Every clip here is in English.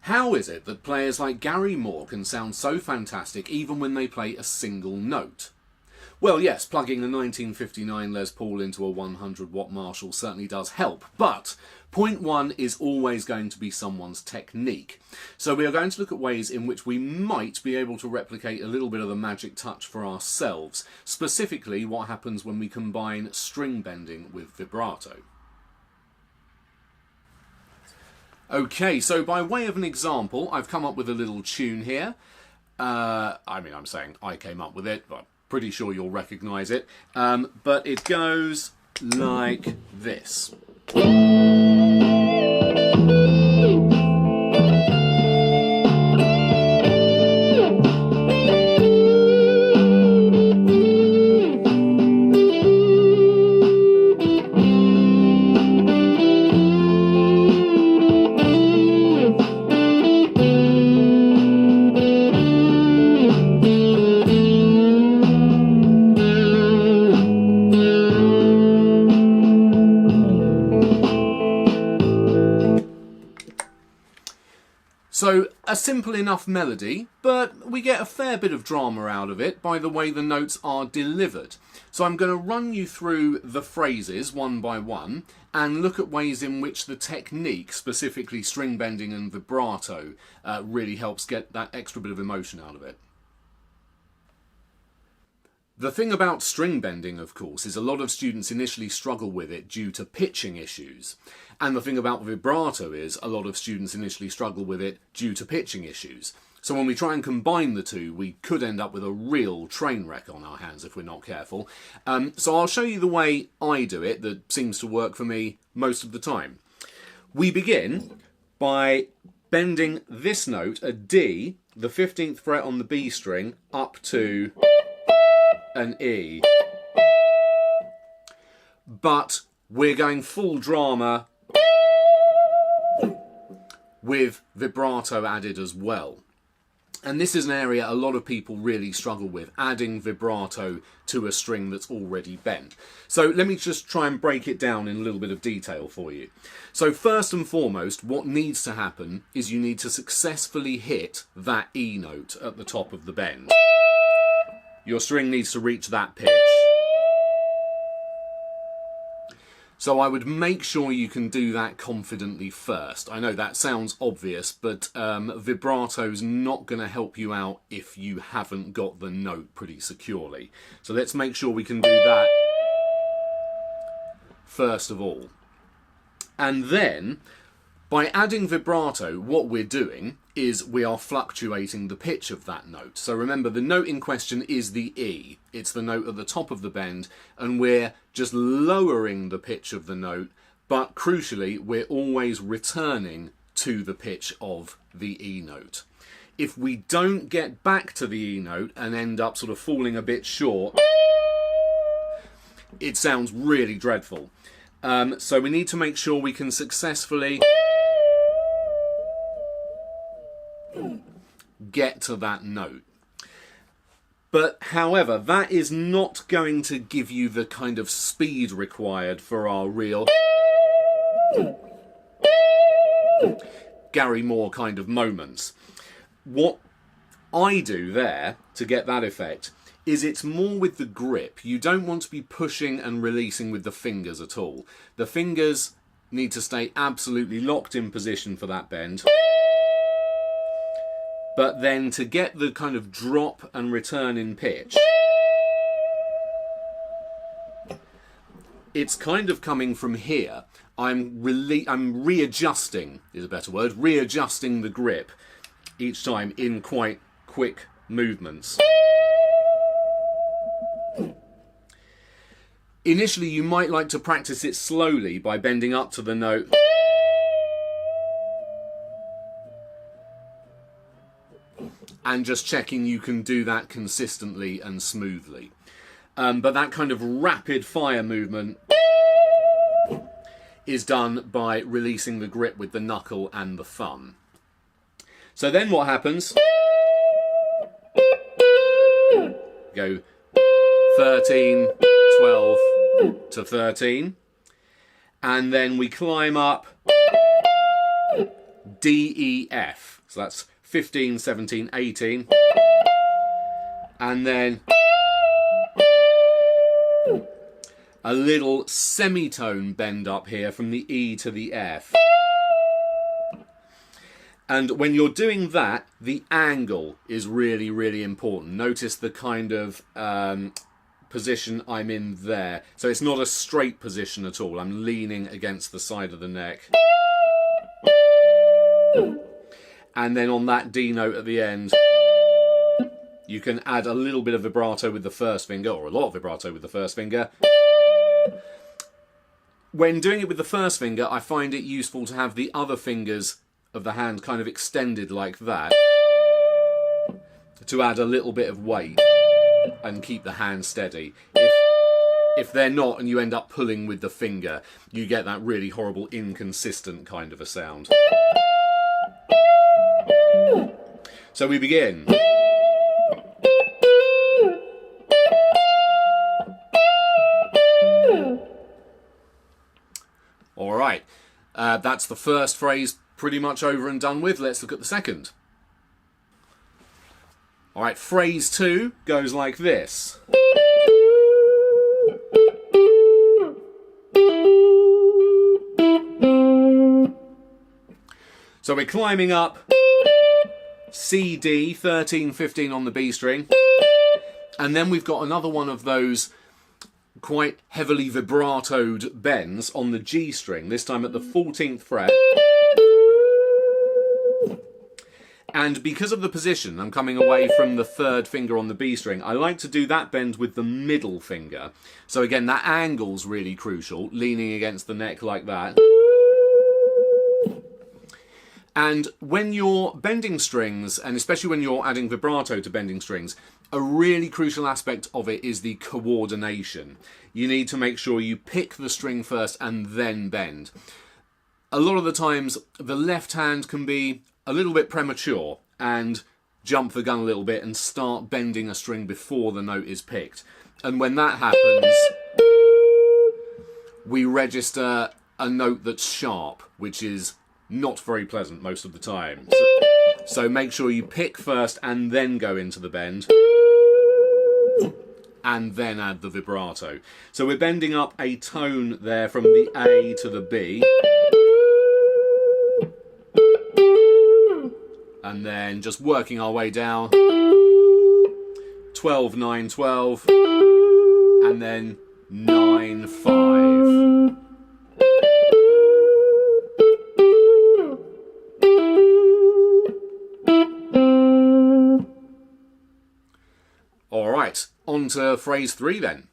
How is it that players like Gary Moore can sound so fantastic even when they play a single note? Well, yes, plugging the 1959 Les Paul into a 100-watt Marshall certainly does help, but point one is always going to be someone's technique. So we are going to look at ways in which we might be able to replicate a little bit of the magic touch for ourselves, specifically what happens when we combine string bending with vibrato. Okay, so by way of an example, I've come up with a little tune here. I'm saying I came up with it, but pretty sure you'll recognise it. But it goes like this. So, a simple enough melody, but we get a fair bit of drama out of it by the way the notes are delivered. So I'm going to run you through the phrases one by one and look at ways in which the technique, specifically string bending and vibrato, really helps get that extra bit of emotion out of it. The thing about string bending, of course, is a lot of students initially struggle with it due to pitching issues. And the thing about vibrato is a lot of students initially struggle with it due to pitching issues. So when we try and combine the two, we could end up with a real train wreck on our hands if we're not careful. So I'll show you the way I do it that seems to work for me most of the time. We begin by bending this note, a D, the 15th fret on the B string, up to an E, but we're going full drama with vibrato added as well. And this is an area a lot of people really struggle with, adding vibrato to a string that's already bent. So let me just try and break it down in a little bit of detail for you. So first and foremost, what needs to happen is you need to successfully hit that E note at the top of the bend. Your string needs to reach that pitch. So I would make sure you can do that confidently first. I know that sounds obvious, but vibrato's not going to help you out if you haven't got the note pretty securely. So let's make sure we can do that first of all. And then, by adding vibrato, what we're doing is we are fluctuating the pitch of that note. So remember, the note in question is the E. It's the note at the top of the bend, and we're just lowering the pitch of the note, but crucially, we're always returning to the pitch of the E note. If we don't get back to the E note and end up sort of falling a bit short, it sounds really dreadful. So we need to make sure we can successfully get to that note. But however, that is not going to give you the kind of speed required for our real Gary Moore kind of moments. What I do there to get that effect is it's more with the grip. You don't want to be pushing and releasing with the fingers at all. The fingers need to stay absolutely locked in position for that bend. But then to get the kind of drop and return in pitch, it's kind of coming from here. I'm readjusting, is a better word, readjusting the grip each time in quite quick movements. Initially, you might like to practice it slowly by bending up to the note and just checking you can do that consistently and smoothly. But that kind of rapid fire movement is done by releasing the grip with the knuckle and the thumb. So then what happens? Go 13, 12 to 13, and then we climb up D, E, F. So that's 15, 17, 18. And then a little semitone bend up here from the E to the F. And when you're doing that, the angle is really, really important. Notice the kind of position I'm in there. So it's not a straight position at all. I'm leaning against the side of the neck. And then on that D note at the end, you can add a little bit of vibrato with the first finger, or a lot of vibrato with the first finger. When doing it with the first finger, I find it useful to have the other fingers of the hand kind of extended like that to add a little bit of weight and keep the hand steady. If they're not and you end up pulling with the finger, you get that really horrible inconsistent kind of a sound. So we begin. All right, that's the first phrase pretty much over and done with. Let's look at the second. All right, phrase 2 goes like this. So we're climbing up C, D, 13, 15 on the B string, and then we've got another one of those quite heavily vibratoed bends on the G string, this time at the 14th fret. And because of the position, I'm coming away from the third finger on the B string, I like to do that bend with the middle finger. So again, that angle's really crucial, leaning against the neck like that. And when you're bending strings, and especially when you're adding vibrato to bending strings, a really crucial aspect of it is the coordination. You need to make sure you pick the string first and then bend. A lot of the times, the left hand can be a little bit premature and jump the gun a little bit and start bending a string before the note is picked. And when that happens, we register a note that's sharp, which is not very pleasant most of the time. So make sure you pick first and then go into the bend, and then add the vibrato. So we're bending up a tone there from the A to the B, and then just working our way down, 12, 9, 12, and then 9, 5. All right, on to phrase 3 then.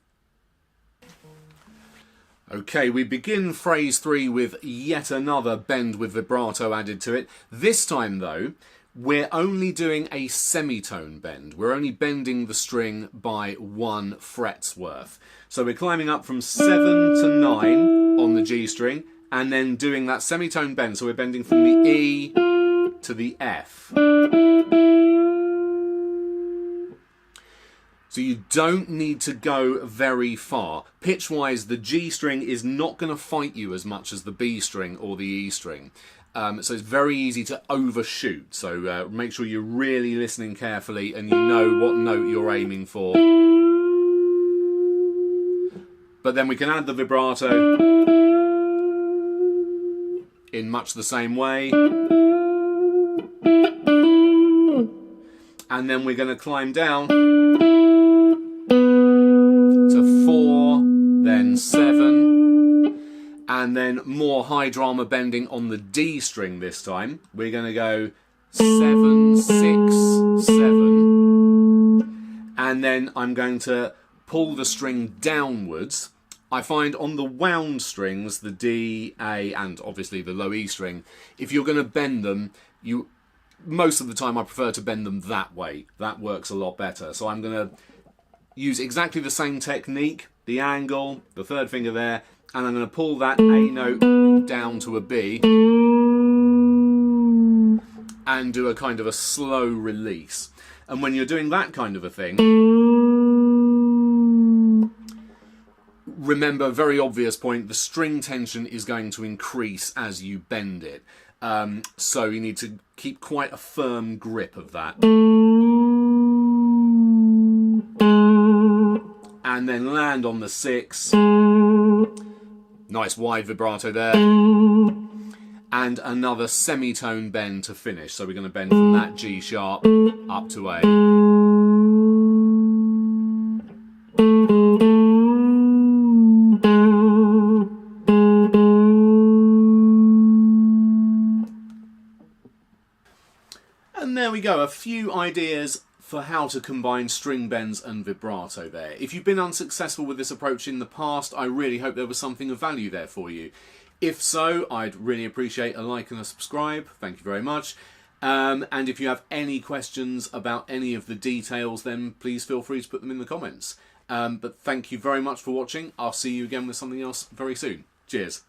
Okay, we begin phrase 3 with yet another bend with vibrato added to it. This time though, we're only doing a semitone bend. We're only bending the string by 1 fret's worth. So we're climbing up from 7 to 9 on the G string, and then doing that semitone bend. So we're bending from the E to the F. So you don't need to go very far. Pitch-wise, the G string is not going to fight you as much as the B string or the E string. So it's very easy to overshoot. So make sure you're really listening carefully and you know what note you're aiming for. But then we can add the vibrato in much the same way. And then we're going to climb down to 4, then 7, and then more high drama bending on the D string this time. We're going to go 7, 6, 7, and then I'm going to pull the string downwards. I find on the wound strings, the D, A, and obviously the low E string, if you're going to bend them, most of the time I prefer to bend them that way. That works a lot better. So I'm going to use exactly the same technique, the angle, the third finger there, and I'm going to pull that A note down to a B and do a kind of a slow release. And when you're doing that kind of a thing, remember, very obvious point, the string tension is going to increase as you bend it. So you need to keep quite a firm grip of that. And then land on the 6. Nice wide vibrato there. And another semitone bend to finish. So we're going to bend from that G sharp up to A. And there we go, a few ideas for how to combine string bends and vibrato there. If you've been unsuccessful with this approach in the past, I really hope there was something of value there for you. If so, I'd really appreciate a like and a subscribe. Thank you very much. And if you have any questions about any of the details, then please feel free to put them in the comments. But thank you very much for watching. I'll see you again with something else very soon. Cheers.